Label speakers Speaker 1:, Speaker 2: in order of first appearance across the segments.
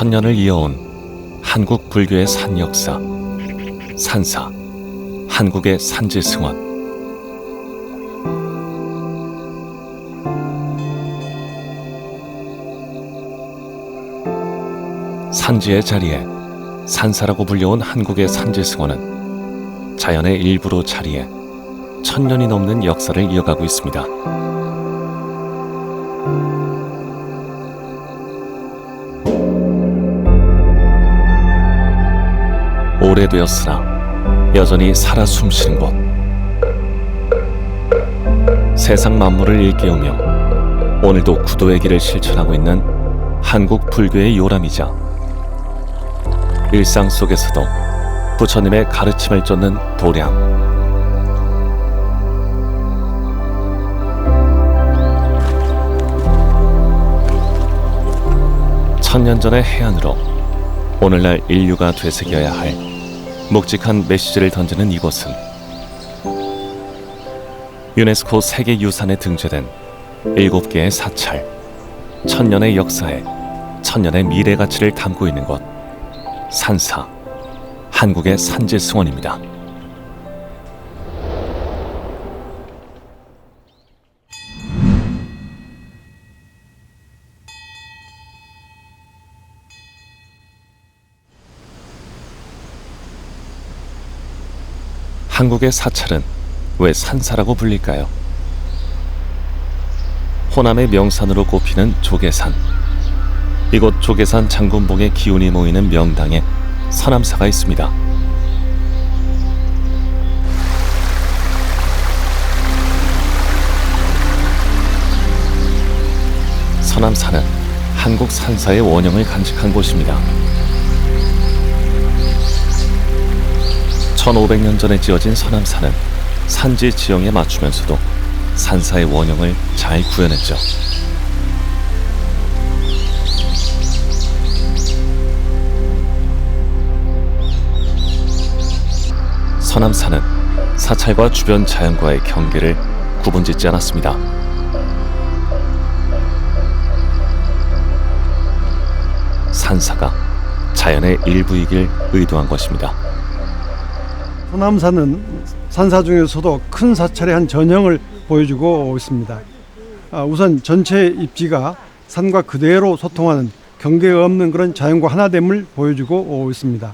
Speaker 1: 천년을 이어온 한국 불교의 산 역사, 산사, 한국의 산지승원. 산지의 자리에 산사라고 불려온 한국의 산지승원은 자연의 일부로 자리해 천년이 넘는 역사를 이어가고 있습니다. 오래되었으나 여전히 살아 숨쉬는 곳. 세상 만물을 일깨우며 오늘도 구도의 길을 실천하고 있는 한국 불교의 요람이자 일상 속에서도 부처님의 가르침을 쫓는 도량. 천년 전의 해안으로 오늘날 인류가 되새겨야 할 묵직한 메시지를 던지는 이곳은 유네스코 세계유산에 등재된 7개의 사찰, 천년의 역사에 천년의 미래 가치를 담고 있는 곳, 산사, 한국의 산지승원입니다. 한국의 사찰은 왜 산사라고 불릴까요? 호남의 명산으로 꼽히는 조계산. 이곳 조계산 장군봉의 기운이 모이는 명당에 서남사가 있습니다. 서남사는 한국 산사의 원형을 간직한 곳입니다. 1500년 전에 지어진 서남사는 산지 지형에 맞추면서도 산사의 원형을 잘 구현했죠. 서남사는 사찰과 주변 자연과의 경계를 구분짓지 않았습니다. 산사가 자연의 일부이길 의도한 것입니다.
Speaker 2: 서남사는 산사 중에서도 큰 사찰의 한 전형을 보여주고 있습니다. 우선 전체 입지가 산과 그대로 소통하는 경계가 없는 그런 자연과 하나됨을 보여주고 있습니다.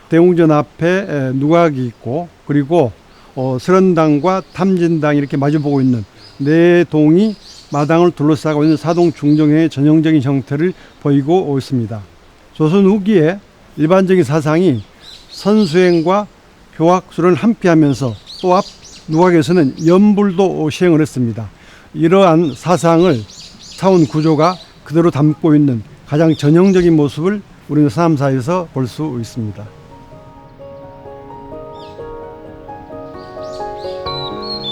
Speaker 2: 대웅전 앞에 누각이 있고, 그리고 설원당과 탐진당이 이렇게 마주보고 있는 네 동이 마당을 둘러싸고 있는 사동 중정의 전형적인 형태를 보이고 있습니다. 조선 후기에 일반적인 사상이 선수행과 효학술을 함께하면서 또 앞 누각에서는 연불도 시행을 했습니다. 이러한 사상을 차원 구조가 그대로 담고 있는 가장 전형적인 모습을 우리는 서남사에서 볼 수 있습니다.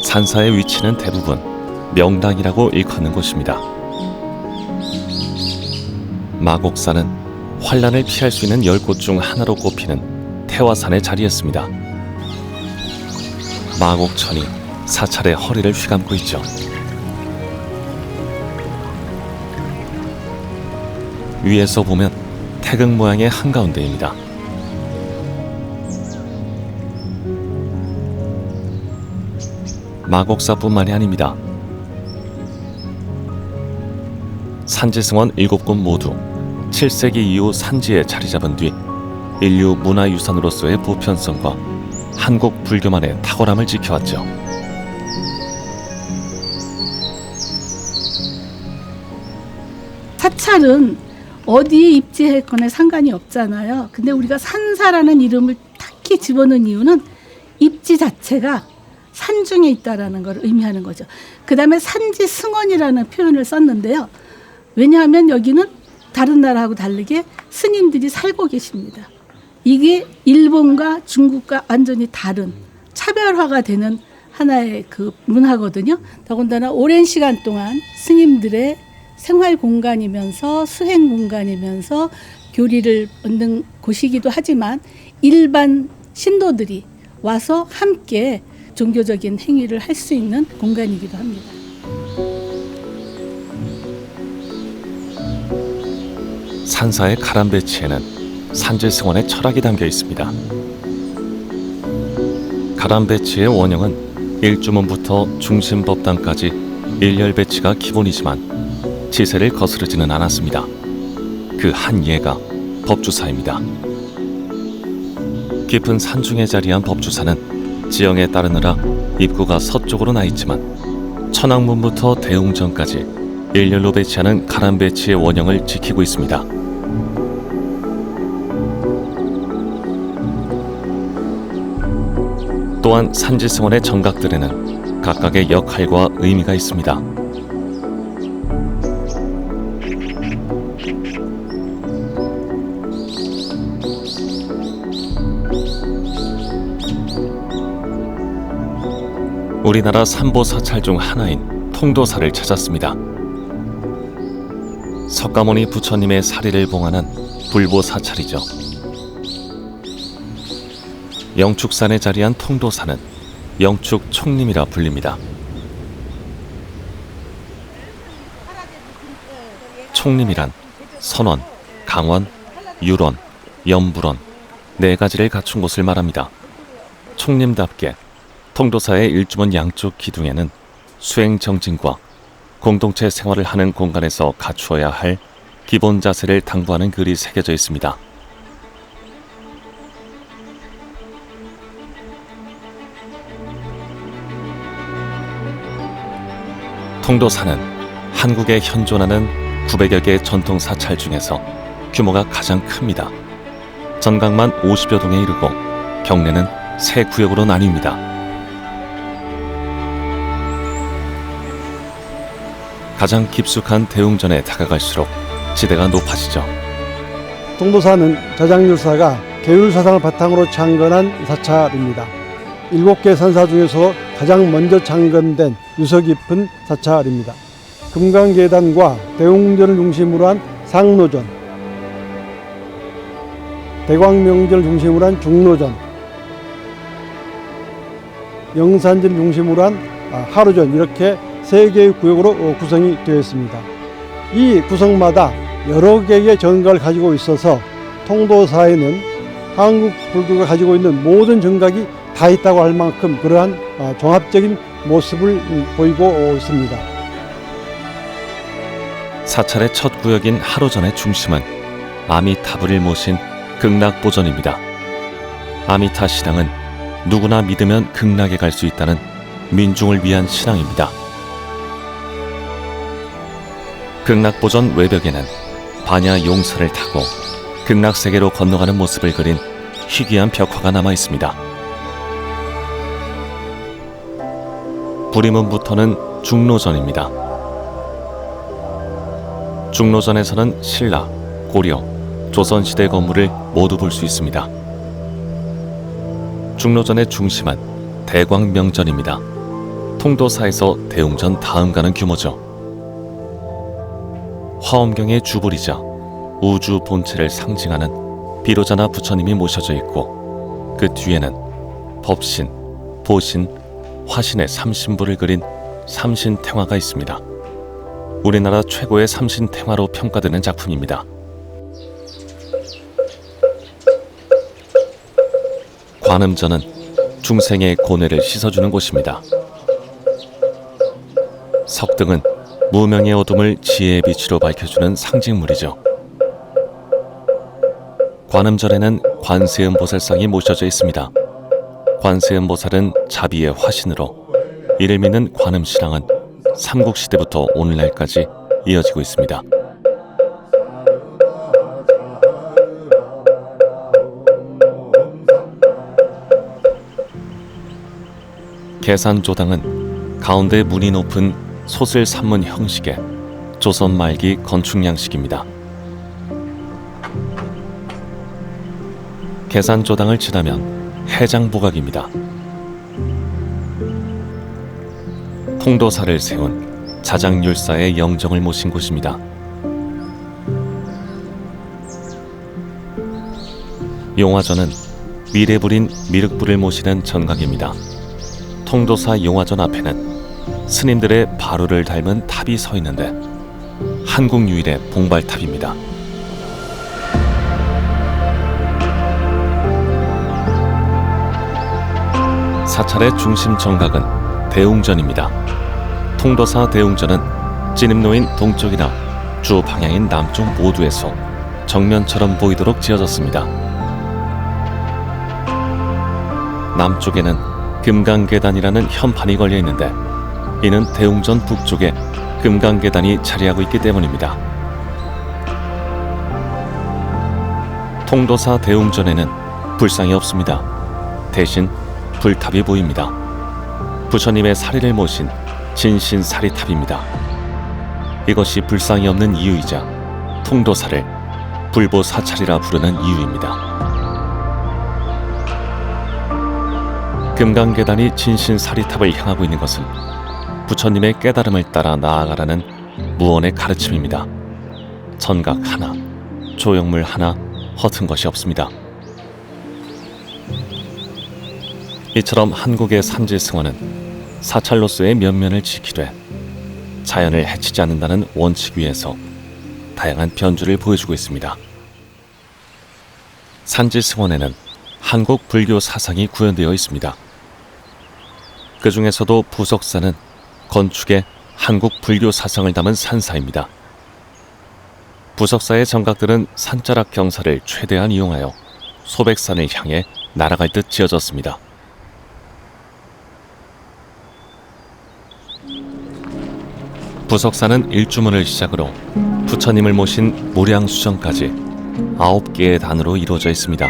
Speaker 1: 산사의 위치는 대부분 명당이라고 일컫는 곳입니다. 마곡산은 환란을 피할 수 있는 10곳 중 하나로 꼽히는 태화산에 자리했습니다. 마곡천이 사찰의 허리를 휘감고 있죠. 위에서 보면 태극 모양의 한가운데입니다. 마곡사뿐만이 아닙니다. 산지승원 7곳 모두 7세기 이후 산지에 자리 잡은 뒤 인류 문화유산으로서의 보편성과 한국 불교만의 탁월함을 지켜왔죠.
Speaker 3: 사찰은 어디에 입지했거나 상관이 없잖아요. 근데 우리가 산사라는 이름을 딱히 집어넣은 이유는 입지 자체가 산중에 있다라는 걸 의미하는 거죠. 그 다음에 산지승원이라는 표현을 썼는데요. 왜냐하면 여기는 다른 나라하고 다르게 스님들이 살고 계십니다. 이게 일본과 중국과 완전히 다른 차별화가 되는 하나의 그 문화거든요. 더군다나 오랜 시간 동안 스님들의 생활 공간이면서 수행 공간이면서 교리를 얻는 곳이기도 하지만 일반 신도들이 와서 함께 종교적인 행위를 할 수 있는 공간이기도 합니다.
Speaker 1: 산사의 가람배치에는 산지승원의 철학이 담겨 있습니다. 가람배치의 원형은 일주문부터 중심법당까지 일렬배치가 기본이지만 지세를 거스르지는 않았습니다. 그 한 예가 법주사입니다. 깊은 산중에 자리한 법주사는 지형에 따르느라 입구가 서쪽으로 나 있지만 천왕문부터 대웅전까지 일렬로 배치하는 가람배치의 원형을 지키고 있습니다. 또한 산지승원의 정각들에는 각각의 역할과 의미가 있습니다. 우리나라 삼보사찰 중 하나인 통도사를 찾았습니다. 석가모니 부처님의 사리를 봉하는 불보사찰이죠. 영축산에 자리한 통도사는 영축총림이라 불립니다. 총림이란 선원, 강원, 유론, 염불원 네 가지를 갖춘 곳을 말합니다. 총림답게 통도사의 일주문 양쪽 기둥에는 수행 정진과 공동체 생활을 하는 공간에서 갖추어야 할 기본 자세를 당부하는 글이 새겨져 있습니다. 통도사는 한국에 현존하는 900여 개의 전통 사찰 중에서 규모가 가장 큽니다. 전각만 50여 동에 이르고 경내는 3 구역으로 나뉩니다. 가장 깊숙한 대웅전에 다가갈수록 지대가 높아지죠.
Speaker 2: 통도사는 자장율사가 계율사상을 바탕으로 창건한 사찰입니다. 7개 산사 중에서 가장 먼저 창건된 유서 깊은 사찰입니다. 금강계단과 대웅전을 중심으로 한 상노전, 대광명전을 중심으로 한 중노전, 영산전을 중심으로 한 하루전, 이렇게 3개의 구역으로 구성이 되어 있습니다. 이 구성마다 여러 개의 정각을 가지고 있어서 통도사에는 한국 불교가 가지고 있는 모든 정각이 다 있다고 할 만큼 그러한 종합적인 모습을 보이고 있습니다.
Speaker 1: 사찰의 첫 구역인 하루전의 중심은 아미타불을 모신 극락보전입니다. 아미타 신앙은 누구나 믿으면 극락에 갈 수 있다는 민중을 위한 신앙입니다. 극락보전 외벽에는 반야 용선을 타고 극락세계로 건너가는 모습을 그린 희귀한 벽화가 남아 있습니다. 부리문부터는 중로전입니다. 중로전에서는 신라, 고려, 조선시대 건물을 모두 볼 수 있습니다. 중로전의 중심은 대광명전입니다. 통도사에서 대웅전 다음 가는 규모죠. 화엄경의 주불이자 우주 본체를 상징하는 비로자나 부처님이 모셔져 있고 그 뒤에는 법신, 보신, 화신의 삼신부를 그린 삼신탱화가 있습니다. 우리나라 최고의 삼신탱화로 평가되는 작품입니다. 관음전은 중생의 고뇌를 씻어주는 곳입니다. 석등은 무명의 어둠을 지혜의 빛으로 밝혀주는 상징물이죠. 관음전에는 관세음보살상이 모셔져 있습니다. 관세음보살은 자비의 화신으로 이를 믿는 관음신앙은 삼국시대부터 오늘날까지 이어지고 있습니다. 계산조당은 가운데 문이 높은 소슬 산문 형식의 조선 말기 건축 양식입니다. 계산조당을 지나면 해장보각입니다. 통도사를 세운 자장율사의 영정을 모신 곳입니다. 용화전은 미래불인 미륵불을 모시는 전각입니다. 통도사 용화전 앞에는 스님들의 바루를 닮은 탑이 서 있는데 한국 유일의 봉발탑입니다. 사찰의 중심 정각은 대웅전입니다. 통도사 대웅전은 진입로인 동쪽이나 주 방향인 남쪽 모두에서 정면처럼 보이도록 지어졌습니다. 남쪽에는 금강계단이라는 현판이 걸려 있는데 이는 대웅전 북쪽에 금강계단이 자리하고 있기 때문입니다. 통도사 대웅전에는 불상이 없습니다. 대신 불탑이 보입니다. 부처님의 사리를 모신 진신사리탑입니다. 이것이 불상이 없는 이유이자 통도사를 불보사찰이라 부르는 이유입니다. 금강계단이 진신사리탑을 향하고 있는 것은 부처님의 깨달음을 따라 나아가라는 무언의 가르침입니다. 전각 하나, 조형물 하나 허튼 것이 없습니다. 이처럼 한국의 산지승원은 사찰로서의 면면을 지키되 자연을 해치지 않는다는 원칙 위에서 다양한 변주를 보여주고 있습니다. 산지승원에는 한국 불교 사상이 구현되어 있습니다. 그 중에서도 부석사는 건축에 한국 불교 사상을 담은 산사입니다. 부석사의 정각들은 산자락 경사를 최대한 이용하여 소백산을 향해 날아갈 듯 지어졌습니다. 부석사는 일주문을 시작으로 부처님을 모신 무량수정까지 9개의 단으로 이루어져 있습니다.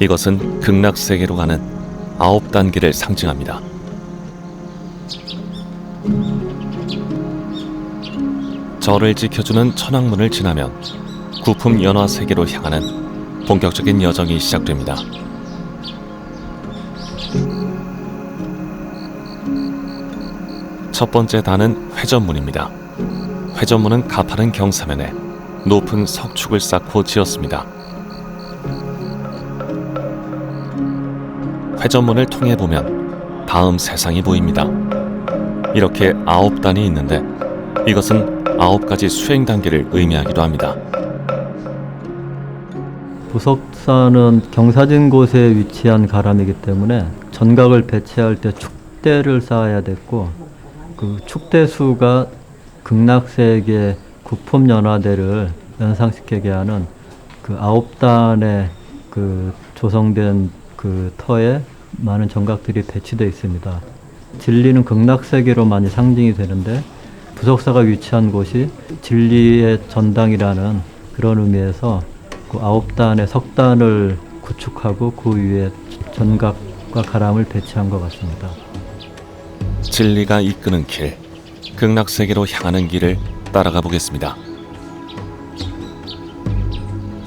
Speaker 1: 이것은 극락세계로 가는 9단계를 상징합니다. 저를 지켜주는 천왕문을 지나면 구품 연화세계로 향하는 본격적인 여정이 시작됩니다. 첫 번째 단은 회전문입니다. 회전문은 가파른 경사면에 높은 석축을 쌓고 지었습니다. 회전문을 통해 보면 다음 세상이 보입니다. 이렇게 9단이 있는데 이것은 9가지 수행 단계를 의미하기도 합니다.
Speaker 4: 부석사는 경사진 곳에 위치한 가람이기 때문에 전각을 배치할 때 축대를 쌓아야 됐고, 그 축대수가 극락세계 구품연화대를 연상시키게 하는 그 9단의 그 조성된 그 터에 많은 정각들이 배치되어 있습니다. 진리는 극락세계로 많이 상징이 되는데 부석사가 위치한 곳이 진리의 전당이라는 그런 의미에서 그 9단의 석단을 구축하고 그 위에 전각과 가람을 배치한 것 같습니다.
Speaker 1: 진리가 이끄는 길, 극락세계로 향하는 길을 따라가 보겠습니다.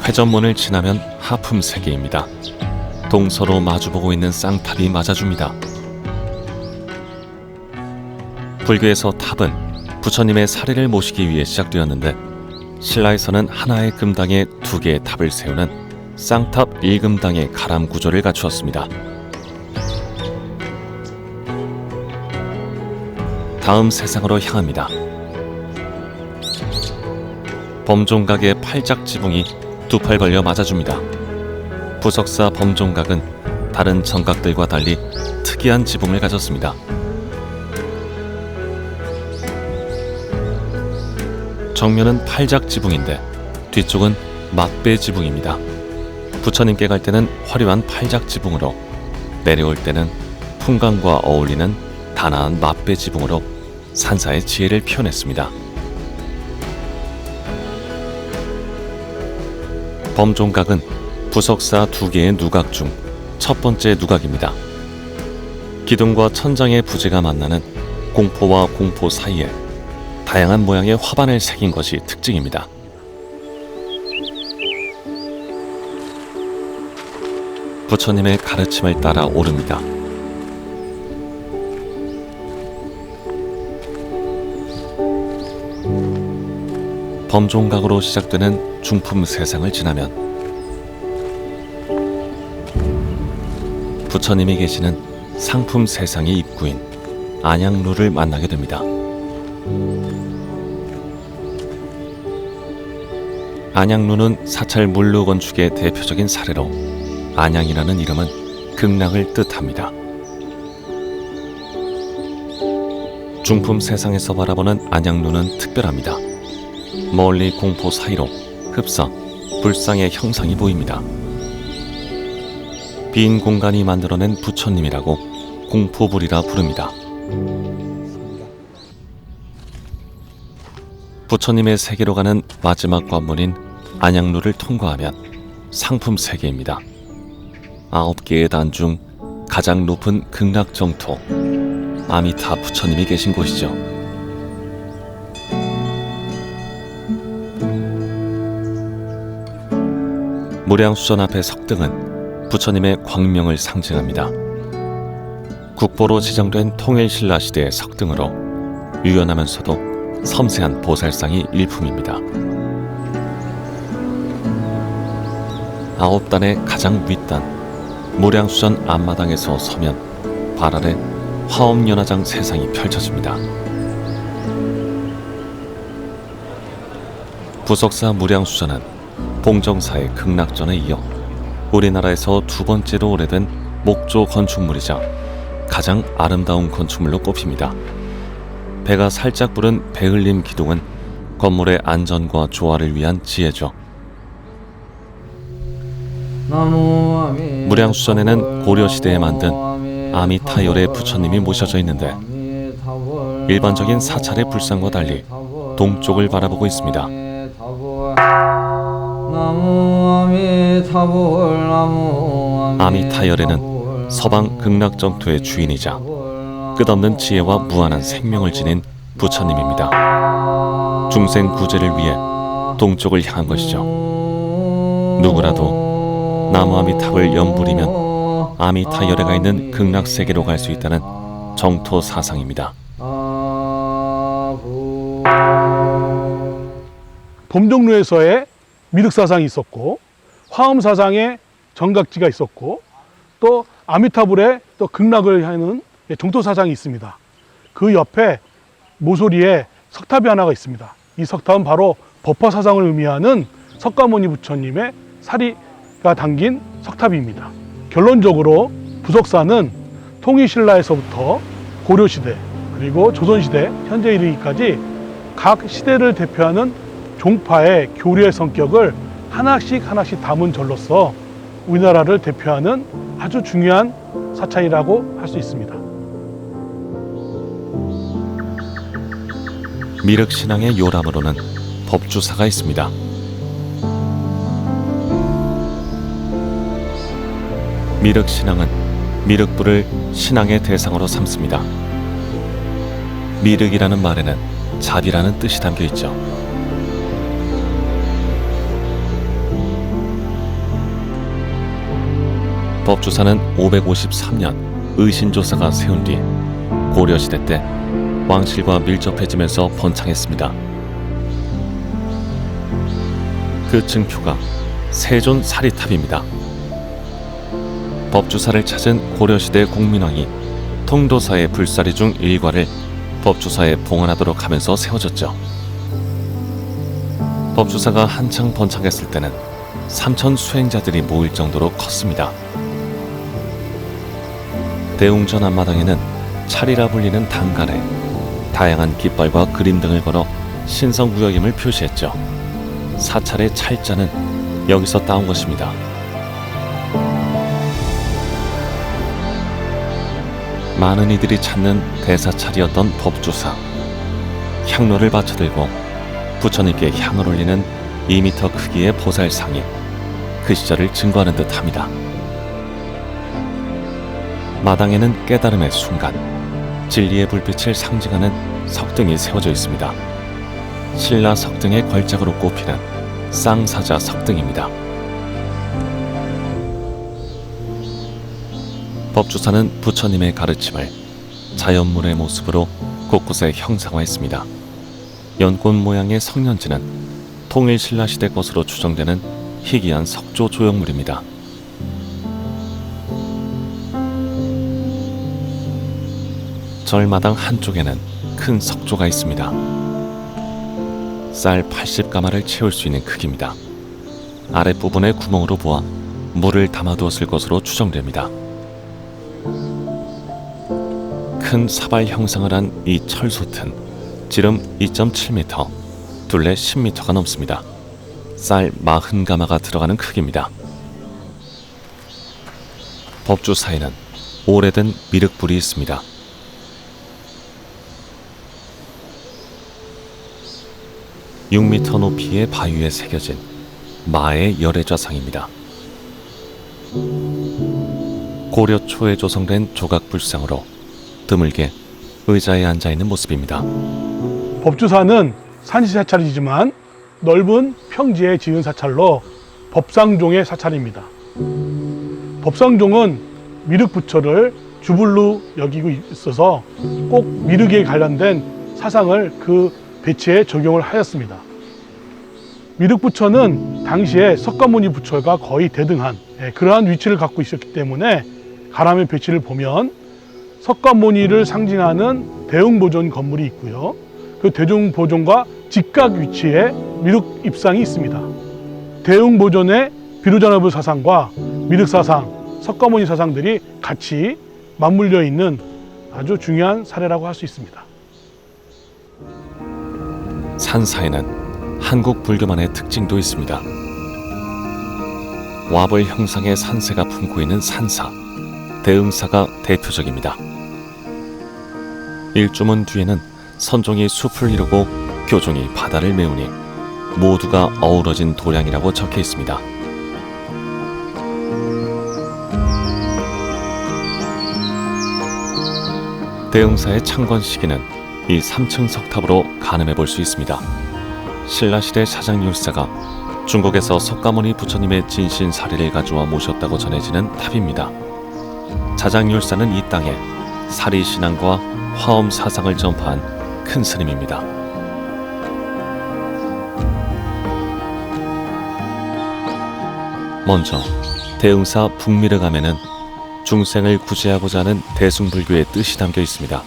Speaker 1: 회전문을 지나면 하품세계입니다. 동서로 마주보고 있는 쌍탑이 맞아줍니다. 불교에서 탑은 부처님의 사리를 모시기 위해 시작되었는데 신라에서는 하나의 금당에 2개의 탑을 세우는 쌍탑 1금당의 가람 구조를 갖추었습니다. 다음 세상으로 향합니다. 범종각의 팔짝지붕이 2팔 걸려 맞아줍니다. 부석사 범종각은 다른 정각들과 달리 특이한 지붕을 가졌습니다. 정면은 팔작지붕인데 뒤쪽은 맞배지붕입니다. 부처님께 갈 때는 화려한 팔작지붕으로, 내려올 때는 풍광과 어울리는 단아한 맞배지붕으로 산사의 지혜를 표현했습니다. 범종각은 부석사 2개의 누각 중 첫 번째 누각입니다. 기둥과 천장의 부재가 만나는 공포와 공포 사이에 다양한 모양의 화반을 새긴 것이 특징입니다. 부처님의 가르침을 따라 오릅니다. 범종각으로 시작되는 중품 세상을 지나면 부처님이 계시는 상품 세상의 입구인 안양루를 만나게 됩니다. 안양루는 사찰 물루 건축의 대표적인 사례로 안양이라는 이름은 극락을 뜻합니다. 중품 세상에서 바라보는 안양루는 특별합니다. 멀리 공포 사이로 흡사, 불상의 형상이 보입니다. 빈 공간이 만들어낸 부처님이라고 공포불이라 부릅니다. 부처님의 세계로 가는 마지막 관문인 안양루를 통과하면 상품 세계입니다. 9개의 단 중 가장 높은 극락정토 아미타 부처님이 계신 곳이죠. 무량수전 앞의 석등은 부처님의 광명을 상징합니다. 국보로 지정된 통일신라 시대의 석등으로 유연하면서도 섬세한 보살상이 일품입니다. 9단의 가장 윗단 무량수전 앞마당에서 서면 발 아래 화엄연화장 세상이 펼쳐집니다. 부석사 무량수전은 봉정사의 극락전에 이어 우리나라에서 두 번째로 오래된 목조 건축물이자 가장 아름다운 건축물로 꼽힙니다. 배가 살짝 부른 배흘림 기둥은 건물의 안전과 조화를 위한 지혜죠. 무량수전에는 고려시대에 만든 아미타열의 부처님이 모셔져 있는데 일반적인 사찰의 불상과 달리 동쪽을 바라보고 있습니다. 아미타열에는 서방 극락정토의 주인이자 끝없는 지혜와 무한한 생명을 지닌 부처님입니다. 중생 구제를 위해 동쪽을 향한 것이죠. 누구라도 나무 아미탑을 염불이면 아미타열애가 있는 극락세계로 갈 수 있다는 정토 사상입니다.
Speaker 5: 범정루에서의 미륵사상이 있었고 화엄사상에 정각지가 있었고 또 아미타불에 또 극락을 하는 정토사상이 있습니다. 그 옆에 모서리에 석탑이 하나가 있습니다. 이 석탑은 바로 법화사상을 의미하는 석가모니 부처님의 사리가 담긴 석탑입니다. 결론적으로 부석사는 통일신라에서부터 고려시대 그리고 조선시대 현재 이르기까지 각 시대를 대표하는 종파의 교리의 성격을 하나씩 담은 절로서 우리나라를 대표하는 아주 중요한 사찰이라고 할 수 있습니다.
Speaker 1: 미륵신앙의 요람으로는 법주사가 있습니다. 미륵신앙은 미륵불을 신앙의 대상으로 삼습니다. 미륵이라는 말에는 잡이라는 뜻이 담겨 있죠. 법주사는 553년 의신조사가 세운 뒤 고려시대 때 왕실과 밀접해지면서 번창했습니다. 그 증표가 세존 사리탑입니다. 법주사를 찾은 고려시대 공민왕이 통도사의 불사리 중 일과를 법주사에 봉헌하도록 하면서 세워졌죠. 법주사가 한창 번창했을 때는 3천 수행자들이 모일 정도로 컸습니다. 대웅전 앞마당에는 차리라 불리는 단간에 다양한 깃발과 그림 등을 걸어 신성구역임을 표시했죠. 사찰의 찰자는 여기서 따온 것입니다. 많은 이들이 찾는 대사찰이었던 법주사. 향로를 받쳐들고 부처님께 향을 올리는 2m 크기의 보살상이 그 시절을 증거하는 듯합니다. 마당에는 깨달음의 순간, 진리의 불빛을 상징하는 석등이 세워져 있습니다. 신라 석등의 걸작으로 꼽히는 쌍사자 석등입니다. 법주사는 부처님의 가르침을 자연물의 모습으로 곳곳에 형상화했습니다. 연꽃 모양의 성년지는 통일신라 시대 것으로 추정되는 희귀한 석조 조형물입니다. 절마당 한쪽에는 큰 석조가 있습니다. 쌀 80가마를 채울 수 있는 크기입니다. 아랫부분에 구멍으로 보아 물을 담아두었을 것으로 추정됩니다. 큰 사발 형상을 한 이 철솥은 지름 2.7m, 둘레 10m가 넘습니다. 쌀 40가마가 들어가는 크기입니다. 법주 사이는 오래된 미륵불이 있습니다. (6m) 높이의 바위에 새겨진 마의 열애좌상입니다. 고려 초에 조성된 조각불상으로 드물게 의자에 앉아있는 모습입니다.
Speaker 5: 법주사는 산시 사찰이지만 넓은 평지에 지은 사찰로 법상종의 사찰입니다. 법상종은 미륵부처를 주불로 여기고 있어서 꼭 미륵에 관련된 사상을 그 배치에 적용을 하였습니다. 미륵부처는 당시에 석가모니 부처가 거의 대등한 그러한 위치를 갖고 있었기 때문에 가람의 배치를 보면 석가모니를 상징하는 대웅보존 건물이 있고요. 그 대웅보존과 직각 위치에 미륵 입상이 있습니다. 대웅보존의 비로자나부 사상과 미륵 사상, 석가모니 사상들이 같이 맞물려 있는 아주 중요한 사례라고 할 수 있습니다.
Speaker 1: 산사에는 한국 불교만의 특징도 있습니다. 와벌 형상의 산세가 품고 있는 산사, 대응사가 대표적입니다. 일주문 뒤에는 선종이 숲을 이루고 교종이 바다를 메우니 모두가 어우러진 도량이라고 적혀 있습니다. 대응사의 창건 시기는 이 3층 석탑으로 가늠해 볼 수 있습니다. 신라시대 사장율사가 중국에서 석가모니 부처님의 진신 사리를 가져와 모셨다고 전해지는 탑입니다. 자장율사는 이 땅에 사리 신앙과 화엄 사상을 전파한 큰 스님입니다. 먼저 대응사 북미륵암에는 중생을 구제하고자 하는 대승불교의 뜻이 담겨 있습니다.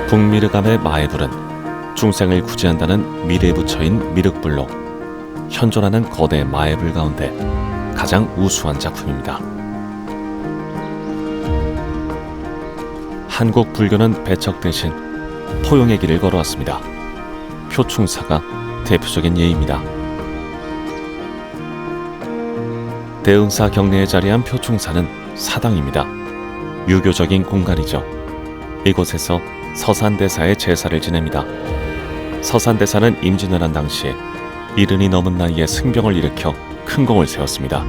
Speaker 1: 북미륵암의 마애불은 중생을 구제한다는 미래부처인 미륵불로 현존하는 거대 마애불 가운데 가장 우수한 작품입니다. 한국 불교는 배척 대신 포용의 길을 걸어왔습니다. 표충사가 대표적인 예입니다. 대응사 경내에 자리한 표충사는 사당입니다. 유교적인 공간이죠. 이곳에서 서산대사의 제사를 지냅니다. 서산대사는 임진왜란 당시에 70이 넘은 나이에 승병을 일으켜 큰功을 세웠습니다.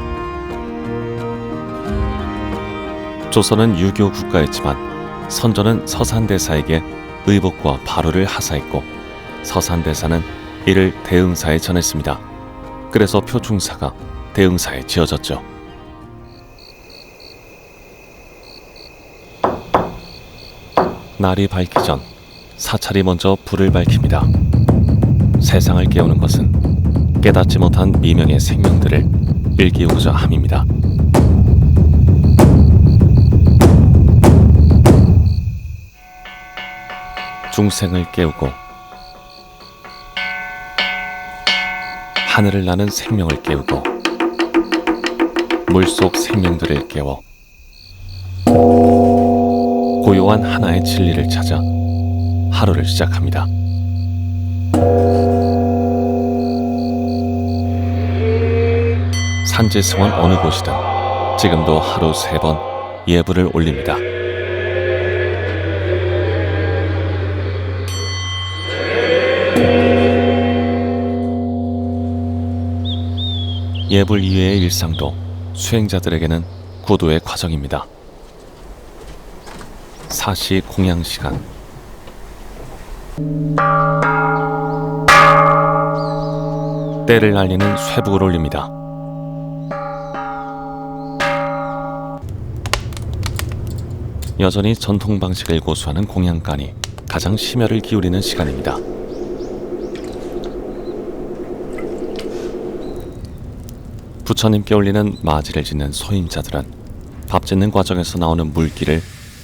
Speaker 1: 조선은 유교 국가였지만 선조는 서산대사에게 의복과 바로를 하사했고 서산대사는 이를 대응사에 전했습니다. 그래서 표충사가 대응사에 지어졌죠. 날이 밝기 전 사찰이 먼저 불을 밝힙니다. 세상을 깨우는 것은 깨닫지 못한 미명의 생명들을 일깨우고자 함입니다. 중생을 깨우고 하늘을 나는 생명을 깨우고 물속 생명들을 깨워 고요한 하나의 진리를 찾아 하루를 시작합니다. 산지승원 어느 곳이든 지금도 하루 3번 예불을 올립니다. 예불 이외의 일상도 수행자들에게는 고도의 과정입니다. 사시 공양 시간. 때를 알리는 쇠북을 올립니다. 여전히 전통 방식을 고수하는 공양간이 가장 심혈을 기울이는 시간입니다. 부처님께 올리는 마지를 짓는 소임자들은 밥 짓는 과정에서 나오는 물기를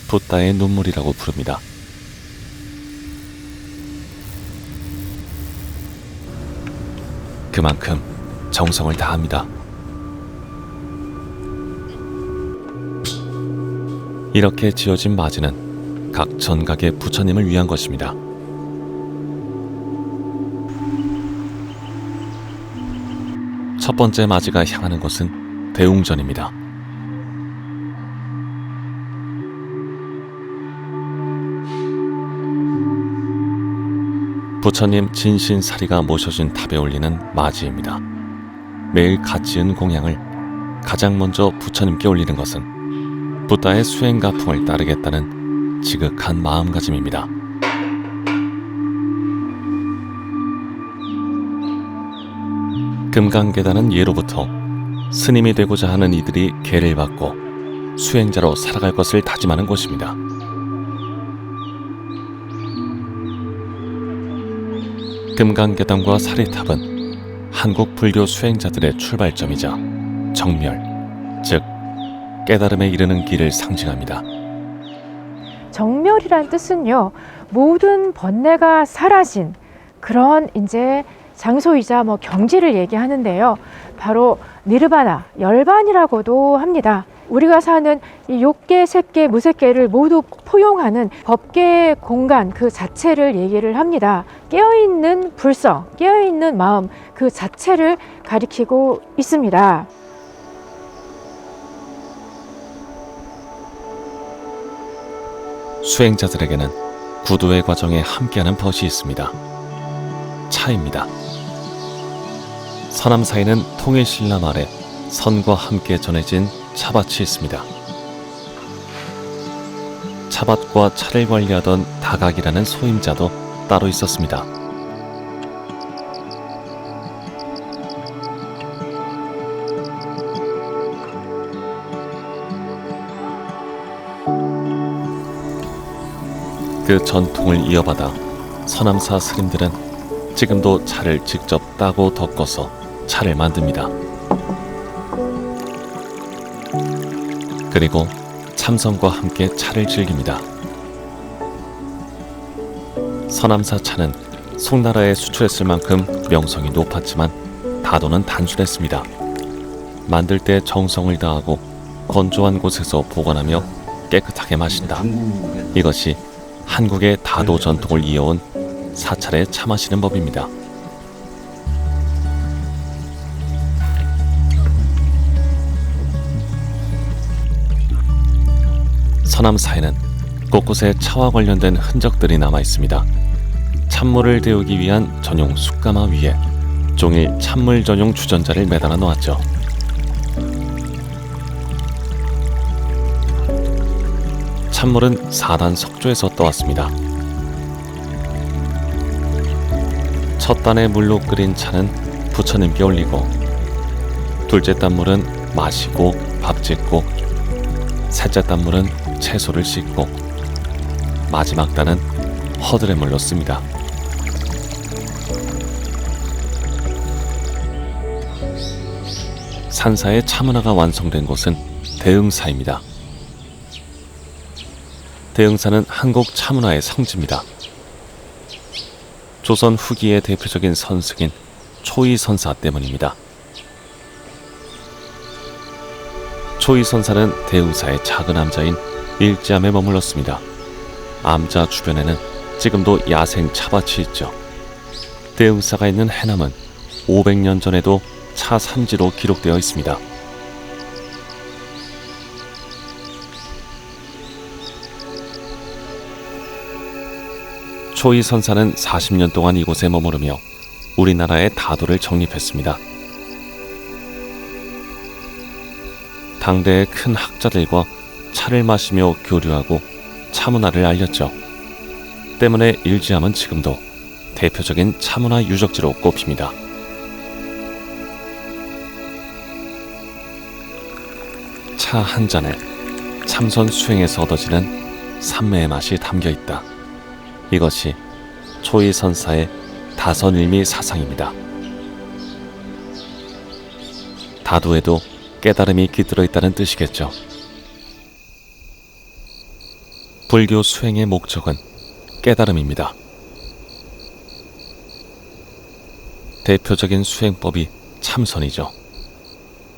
Speaker 1: 붓다의 눈물이라고 부릅니다. 그만큼 정성을 다합니다. 이렇게 지어진 맞이는 각 전각의 부처님을 위한 것입니다. 첫 번째 맞이가 향하는 곳은 대웅전입니다. 부처님 진신사리가 모셔진 탑에 올리는 맞이입니다. 매일 갓 지은 공양을 가장 먼저 부처님께 올리는 것은 부다의 수행가풍을 따르겠다는 지극한 마음가짐입니다. 금강계단은 예로부터 스님이 되고자 하는 이들이 계를 받고 수행자로 살아갈 것을 다짐하는 곳입니다. 금강계단과 사리탑은 한국 불교 수행자들의 출발점이자 정멸, 즉 깨달음에 이르는 길을 상징합니다.
Speaker 6: 정멸이란 뜻은요, 모든 번뇌가 사라진 그런 이제 장소이자 경지를 얘기하는데요. 바로 니르바나, 열반이라고도 합니다. 우리가 사는 이 욕계, 색계, 무색계를 모두 포용하는 법계 공간 그 자체를 얘기를 합니다. 깨어있는 불성, 깨어있는 마음 그 자체를 가리키고 있습니다.
Speaker 1: 수행자들에게는 구도의 과정에 함께하는 벗이 있습니다. 차입니다. 서남 사이는 통일신라 말에 선과 함께 전해진 차밭이 있습니다. 차밭과 차를 관리하던 다각이라는 소임자도 따로 있었습니다. 그 전통을 이어받아 서남사 스님들은 지금도 차를 직접 따고 덮어서 차를 만듭니다. 그리고 참선과 함께 차를 즐깁니다. 서남사 차는 송나라에 수출했을 만큼 명성이 높았지만 다도는 단순했습니다. 만들 때 정성을 다하고 건조한 곳에서 보관하며 깨끗하게 마신다. 이것이 한국의 다도 전통을 이어온 사찰에 차 마시는 법입니다. 서남사에는 곳곳에 차와 관련된 흔적들이 남아 있습니다. 찬물을 데우기 위한 전용 숯가마 위에 종일 찬물 전용 주전자를 매달아 놓았죠. 찬물은 4단 석조에서 떠왔습니다. 첫 단의 물로 끓인 차는 부처님께 올리고, 둘째 단물은 마시고 밥 짓고, 셋째 단물은 채소를 씻고, 마지막 단은 허들의 물로 씁니다. 산사의 차문화가 완성된 곳은 대흥사입니다. 대흥사는 한국 차문화의 성지입니다. 조선 후기의 대표적인 선승인 초이선사 때문입니다. 초이선사는 대흥사의 작은 암자인 일지암에 머물렀습니다. 암자 주변에는 지금도 야생 차밭이 있죠. 대흥사가 있는 해남은 500년 전에도 차 산지로 기록되어 있습니다. 초이선사는 40년 동안 이곳에 머무르며 우리나라의 다도를 정립했습니다. 당대의 큰 학자들과 차를 마시며 교류하고 차문화를 알렸죠. 때문에 일지암은 지금도 대표적인 차문화 유적지로 꼽힙니다. 차 한 잔에 참선 수행에서 얻어지는 삼매의 맛이 담겨 있다. 이것이 초이선사의 다선일미 사상입니다. 다도에도 깨달음이 깃들어 있다는 뜻이겠죠. 불교 수행의 목적은 깨달음입니다. 대표적인 수행법이 참선이죠.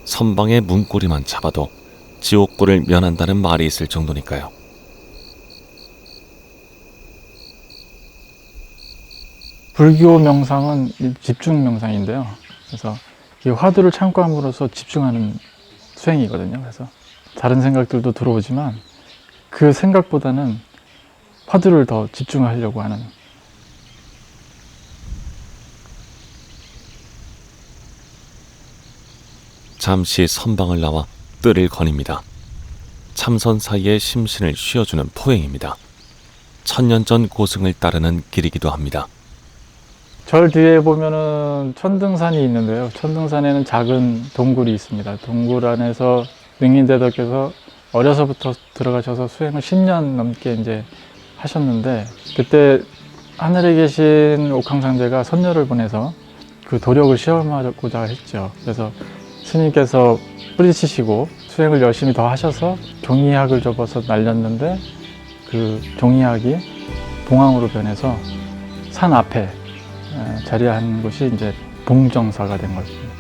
Speaker 1: 선방의 문고리만 잡아도 지옥고를 면한다는 말이 있을 정도니까요.
Speaker 7: 불교 명상은 집중 명상인데요. 그래서 이 화두를 참고함으로써 집중하는 수행이거든요. 그래서 다른 생각들도 들어오지만 그 생각보다는 화두를 더 집중하려고 하는.
Speaker 1: 잠시 선방을 나와 뜰을 거닙니다. 참선 사이에 심신을 쉬어주는 포행입니다. 천년 전 고승을 따르는 길이기도 합니다.
Speaker 7: 절 뒤에 보면은 천등산이 있는데요. 천등산에는 작은 동굴이 있습니다. 동굴 안에서 능인대덕께서 어려서부터 들어가셔서 수행을 10년 넘게 이제 하셨는데, 그때 하늘에 계신 옥황상제가 선녀를 보내서 그 도력을 시험하고자 했죠. 그래서 스님께서 뿌리치시고 수행을 열심히 더 하셔서 종이학을 접어서 날렸는데, 그 종이학이 봉황으로 변해서 산 앞에 자리한 곳이 이제 봉정사가 된 것입니다.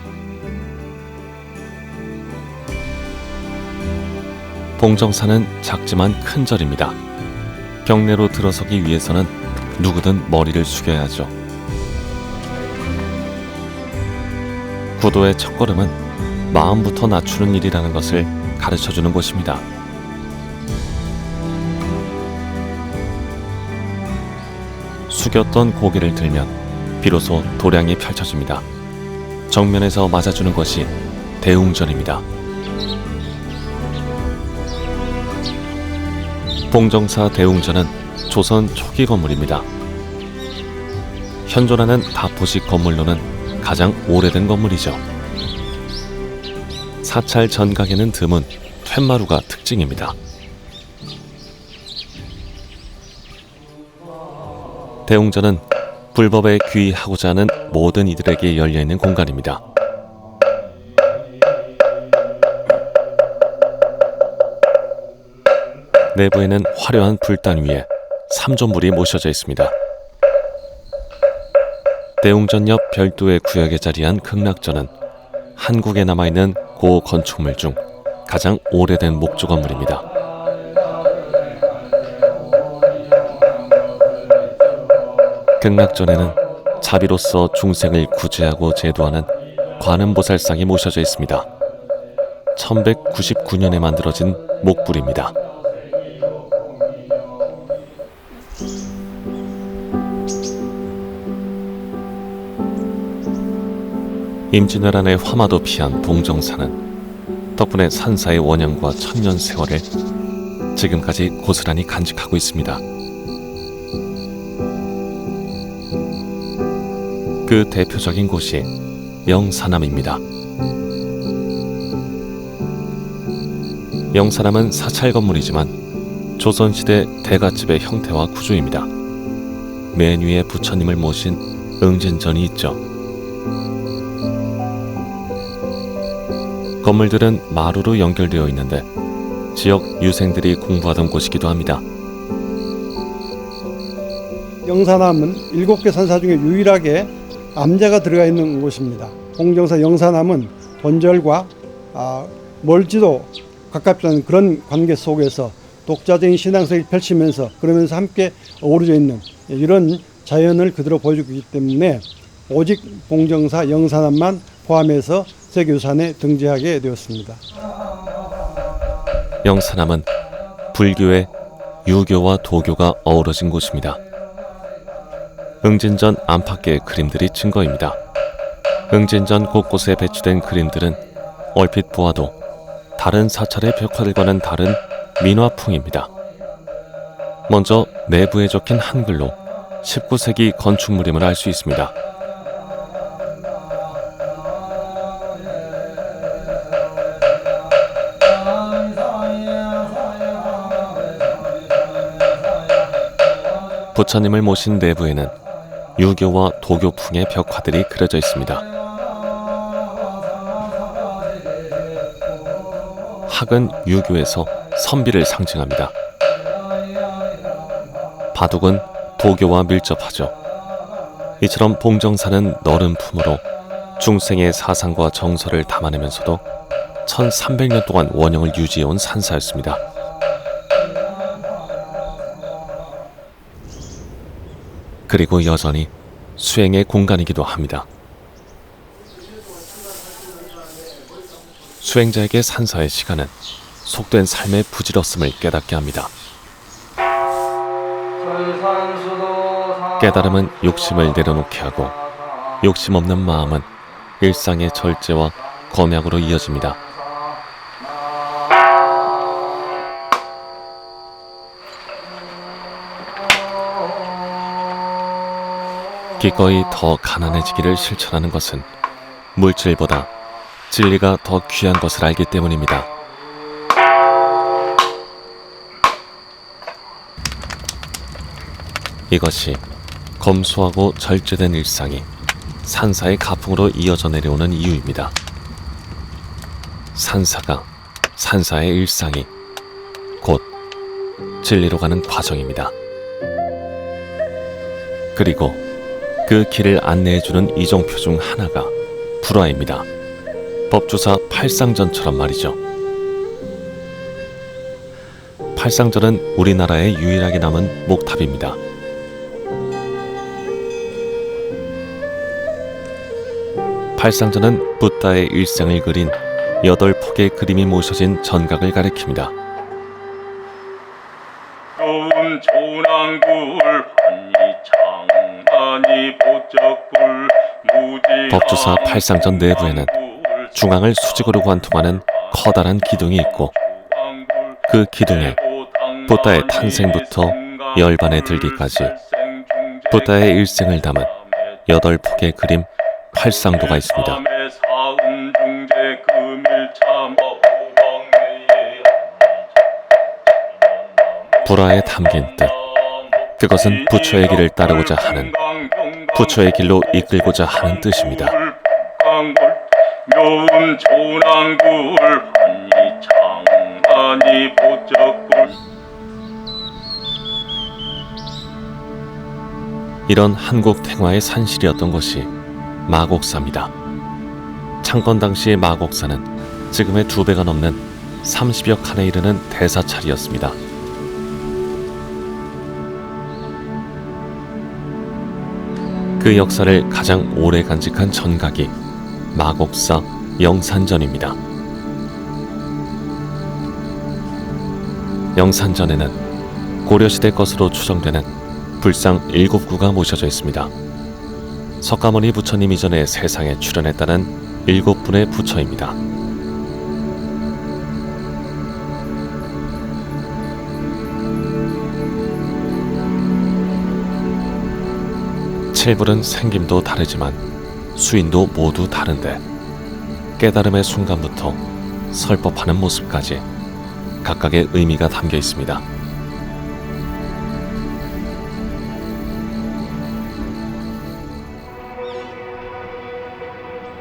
Speaker 1: 봉정사는 작지만 큰 절입니다. 경내로 들어서기 위해서는 누구든 머리를 숙여야죠. 구도의 첫걸음은 마음부터 낮추는 일이라는 것을 가르쳐주는 곳입니다. 숙였던 고개를 들면 비로소 도량이 펼쳐집니다. 정면에서 맞아주는 것이 대웅전입니다. 봉정사 대웅전은 조선 초기 건물입니다. 현존하는 다포식 건물로는 가장 오래된 건물이죠. 사찰 전각에는 드문 툇마루가 특징입니다. 대웅전은 불법에 귀의하고자 하는 모든 이들에게 열려있는 공간입니다. 내부에는 화려한 불단 위에 삼존불이 모셔져 있습니다. 대웅전 옆 별도의 구역에 자리한 극락전은 한국에 남아있는 고 건축물 중 가장 오래된 목조 건물입니다. 극락전에는 자비로서 중생을 구제하고 제도하는 관음보살상이 모셔져 있습니다. 1199년에 만들어진 목불입니다. 임진왜란의 화마도 피한 봉정사는 덕분에 산사의 원형과 천년 세월을 지금까지 고스란히 간직하고 있습니다. 그 대표적인 곳이 영산암입니다. 영산암은 사찰 건물이지만 조선시대 대갓집의 형태와 구조입니다. 맨 위에 부처님을 모신 응진전이 있죠. 건물들은 마루로 연결되어 있는데 지역 유생들이 공부하던 곳이기도 합니다.
Speaker 2: 영산암은 7개 산사 중에 유일하게 암자가 들어가 있는 곳입니다. 봉정사 영산암은 본절과 멀지도 가깝지 않은 그런 관계 속에서 독자적인 신앙성이 펼치면서 그러면서 함께 어우러져 있는 이런 자연을 그대로 보여주고 있기 때문에 오직 봉정사 영산암만 포함해서 세계유산에 등재하게 되었습니다.
Speaker 1: 영산암은 불교의 유교와 도교가 어우러진 곳입니다. 응진전 안팎의 그림들이 증거입니다. 응진전 곳곳에 배치된 그림들은 얼핏 보아도 다른 사찰의 벽화들과는 다른 민화풍입니다. 먼저 내부에 적힌 한글로 19세기 건축물임을 알 수 있습니다. 부처님을 모신 내부에는 유교와 도교풍의 벽화들이 그려져 있습니다. 학은 유교에서 선비를 상징합니다. 바둑은 도교와 밀접하죠. 이처럼 봉정사는 너른 품으로 중생의 사상과 정서를 담아내면서도 1300년 동안 원형을 유지해온 산사였습니다. 그리고 여전히 수행의 공간이기도 합니다. 수행자에게 산사의 시간은 속된 삶의 부질없음을 깨닫게 합니다. 깨달음은 욕심을 내려놓게 하고 욕심 없는 마음은 일상의 절제와 검약으로 이어집니다. 기꺼이 더 가난해지기를 실천하는 것은 물질보다 진리가 더 귀한 것을 알기 때문입니다. 이것이 검소하고 절제된 일상이 산사의 가풍으로 이어져 내려오는 이유입니다. 산사가, 산사의 일상이 곧 진리로 가는 과정입니다. 그리고 그 길을 안내해주는 이정표 중 하나가 불화입니다. 법주사 팔상전처럼 말이죠. 팔상전은 우리나라에 유일하게 남은 목탑입니다. 팔상전은 붓다의 일생을 그린 8폭의 그림이 모셔진 전각을 가리킵니다. 법주사 팔상전 내부에는 중앙을 수직으로 관통하는 커다란 기둥이 있고 그 기둥에 붓다의 탄생부터 열반에 들기까지 붓다의 일생을 담은 8폭의 그림 팔상도가 있습니다. 불화에 담긴 뜻, 그것은 부처의 길을 따르고자 하는, 부처의 길로 이끌고자 하는 뜻입니다. 이런 한국 탱화의 산실이었던 것이 마곡사입니다. 창건 당시의 마곡사는 지금의 2배가 넘는 30여 칸에 이르는 대사찰이었습니다. 그 역사를 가장 오래 간직한 전각이 마곡사 영산전입니다. 영산전에는 고려시대 것으로 추정되는 불상 7구가 모셔져 있습니다. 석가모니 부처님 이전에 세상에 출현했다는 7분의 부처입니다. 칠불은 생김도 다르지만 수인도 모두 다른데 깨달음의 순간부터 설법하는 모습까지 각각의 의미가 담겨 있습니다.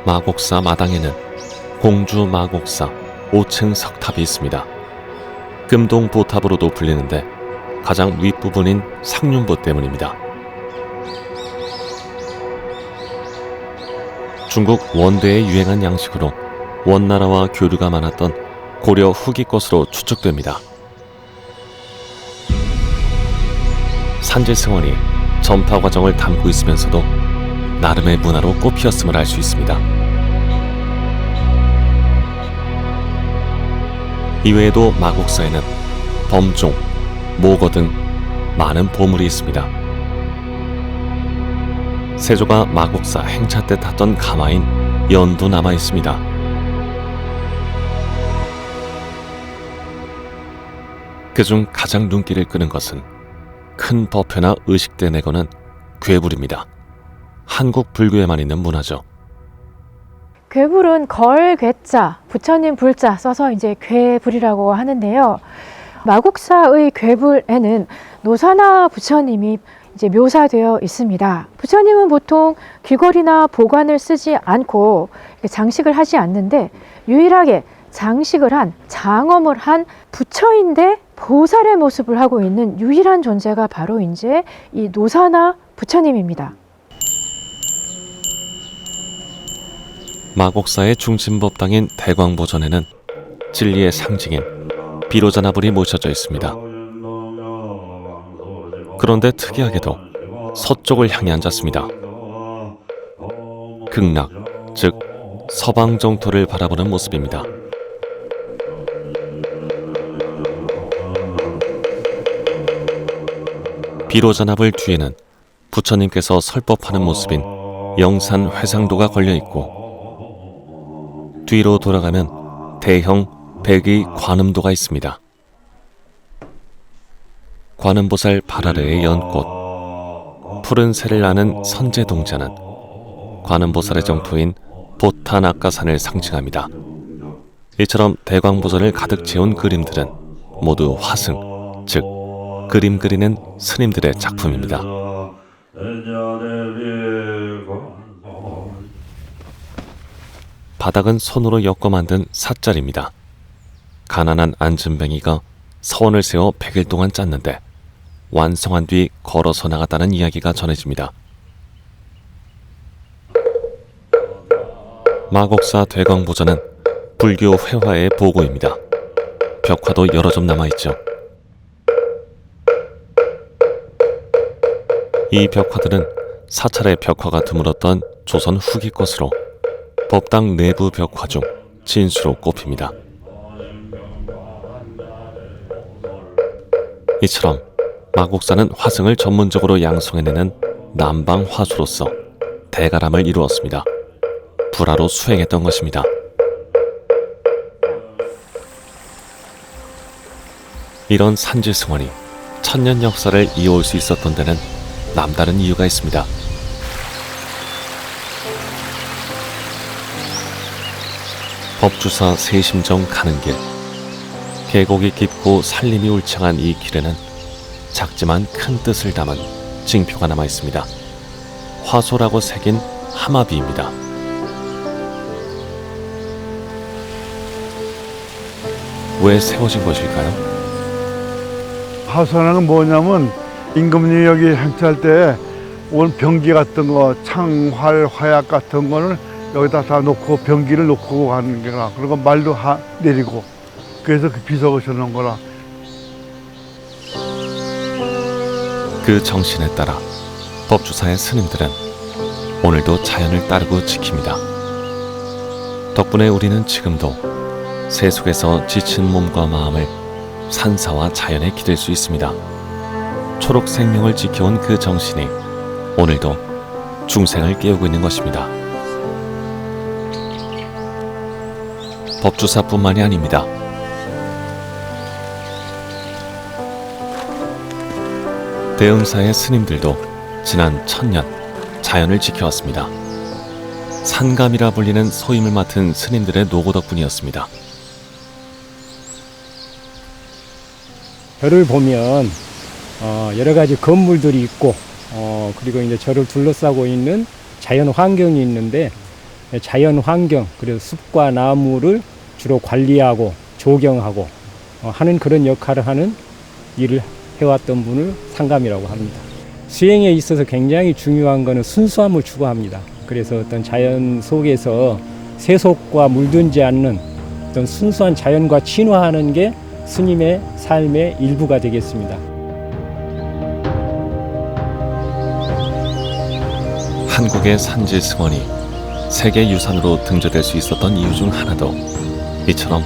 Speaker 1: 마곡사 마당에는 공주 마곡사 5층 석탑이 있습니다. 금동 보탑으로도 불리는데 가장 윗부분인 상륜보 때문입니다. 중국 원대에 유행한 양식으로 원나라와 교류가 많았던 고려 후기 것으로 추측됩니다. 산제승원이 전파 과정을 담고 있으면서도 나름의 문화로 꽃피었음을 알 수 있습니다. 이외에도 마곡사에는 범종, 모거 등 많은 보물이 있습니다. 세조가 마곡사 행차 때 탔던 가마인 연도 남아 있습니다. 그중 가장 눈길을 끄는 것은 큰 법회나 의식 때 내거는 괴불입니다. 한국 불교에만 있는 문화죠.
Speaker 6: 괴불은 걸 괴자, 부처님 불자 써서 이제 괴불이라고 하는데요. 마곡사의 괴불에는 노사나 부처님이 이제 묘사되어 있습니다. 부처님은 보통 귀걸이나 보관을 쓰지 않고 장식을 하지 않는데 유일하게 장식을 한, 장엄을 한 부처인데 보살의 모습을 하고 있는 유일한 존재가 바로 이제 이 노사나 부처님입니다.
Speaker 1: 마곡사의 중심법당인 대광보전에는 진리의 상징인 비로자나불이 모셔져 있습니다. 그런데 특이하게도 서쪽을 향해 앉았습니다. 극락, 즉 서방 정토를 바라보는 모습입니다. 비로자나불 뒤에는 부처님께서 설법하는 모습인 영산 회상도가 걸려 있고, 뒤로 돌아가면 대형 백의 관음도가 있습니다. 관음보살 발 아래의 연꽃, 푸른 새를 나는 선제동자는 관음보살의 정토인 보타낙가산을 상징합니다. 이처럼 대광보전을 가득 채운 그림들은 모두 화승, 즉 그림 그리는 스님들의 작품입니다. 바닥은 손으로 엮어 만든 삿자리입니다. 가난한 안진뱅이가 서원을 세워 100일 동안 짰는데 완성한 뒤 걸어서 나갔다는 이야기가 전해집니다. 마곡사 대광보전은 불교 회화의 보고입니다. 벽화도 여러 점 남아있죠. 이 벽화들은 사찰의 벽화가 드물었던 조선 후기 것으로 법당 내부 벽화 중 진수로 꼽힙니다. 이처럼 마곡사는 화승을 전문적으로 양성해내는 남방 화수로서 대가람을 이루었습니다. 불화로 수행했던 것입니다. 이런 산지승원이 천년 역사를 이어올 수 있었던 데는 남다른 이유가 있습니다. 법주사 세심정 가는 길. 계곡이 깊고 산림이 울창한 이 길에는 작지만 큰 뜻을 담은 징표가 남아 있습니다. 화소라고 새긴 하마비입니다. 왜 세워진 것일까요?
Speaker 8: 화소라는 뭐냐면 임금님이 여기 행차할 때 온 병기 같은 거, 창활, 화약 같은 거는 여기다 다 놓고 병기를 놓고 가는 거라. 그리고 말도 내리고 그래서 그 비석을 씌워놓은 거라.
Speaker 1: 그 정신에 따라 법주사의 스님들은 오늘도 자연을 따르고 지킵니다. 덕분에 우리는 지금도 세속에서 지친 몸과 마음을 산사와 자연에 기댈 수 있습니다. 초록 생명을 지켜온 그 정신이 오늘도 중생을 깨우고 있는 것입니다. 법주사뿐만이 아닙니다. 대흥사의 스님들도 지난 1000년 자연을 지켜왔습니다. 산감이라 불리는 소임을 맡은 스님들의 노고 덕분이었습니다.
Speaker 9: 절을 보면 여러 가지 건물들이 있고 그리고 이제 절을 둘러싸고 있는 자연 환경이 있는데, 자연 환경, 그래서 숲과 나무를 주로 관리하고 조경하고 하는 그런 역할을 하는 일을 해왔던 분을 상감이라고 합니다. 수행에 있어서 굉장히 중요한 것은 순수함을 추구합니다. 그래서 어떤 자연 속에서 세속과 물들지 않는 어떤 순수한 자연과 친화하는 게 스님의 삶의 일부가 되겠습니다.
Speaker 1: 한국의 산지승원이 세계유산으로 등재될 수 있었던 이유 중 하나도 이처럼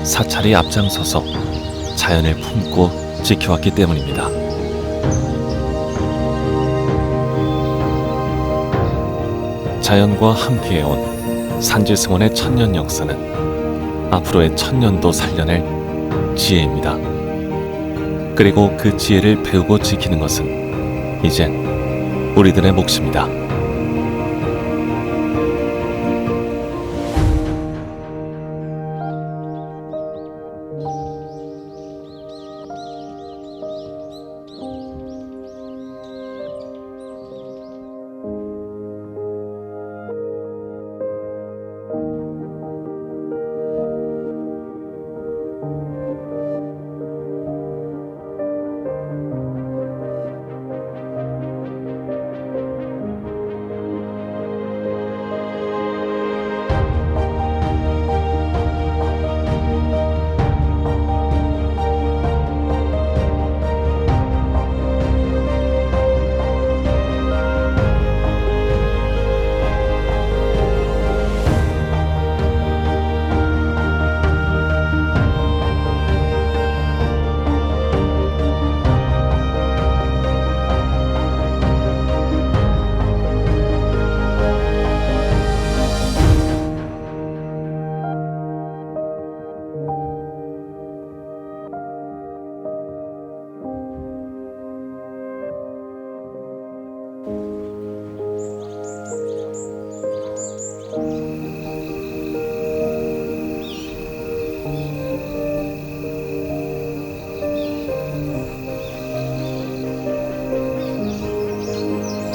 Speaker 1: 사찰이 앞장서서 자연을 품고 지켜왔기 때문입니다. 자연과 함께해온 산지승원의 천년 역사는 앞으로의 천년도 살려낼 지혜입니다. 그리고 그 지혜를 배우고 지키는 것은 이제 우리들의 몫입니다.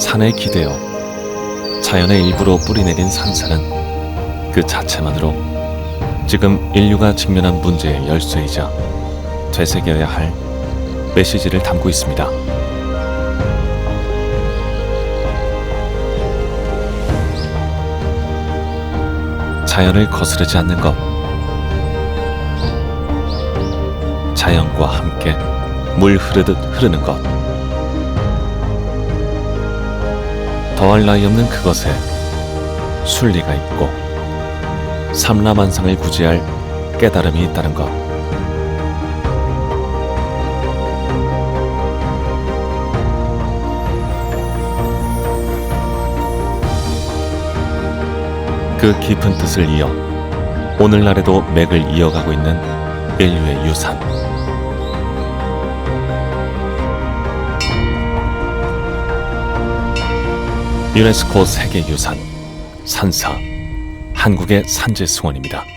Speaker 1: 산에 기대어 자연의 일부로 뿌리내린 산사는 그 자체만으로 지금 인류가 직면한 문제의 열쇠이자 되새겨야 할 메시지를 담고 있습니다. 자연을 거스르지 않는 것, 자연과 함께 물 흐르듯 흐르는 것, 더할 나위 없는 그것에 순리가 있고 삼라만상을 구제할 깨달음이 있다는 것. 그 깊은 뜻을 이어 오늘날에도 맥을 이어가고 있는 인류의 유산. 유네스코 세계유산 산사, 한국의 산지승원입니다.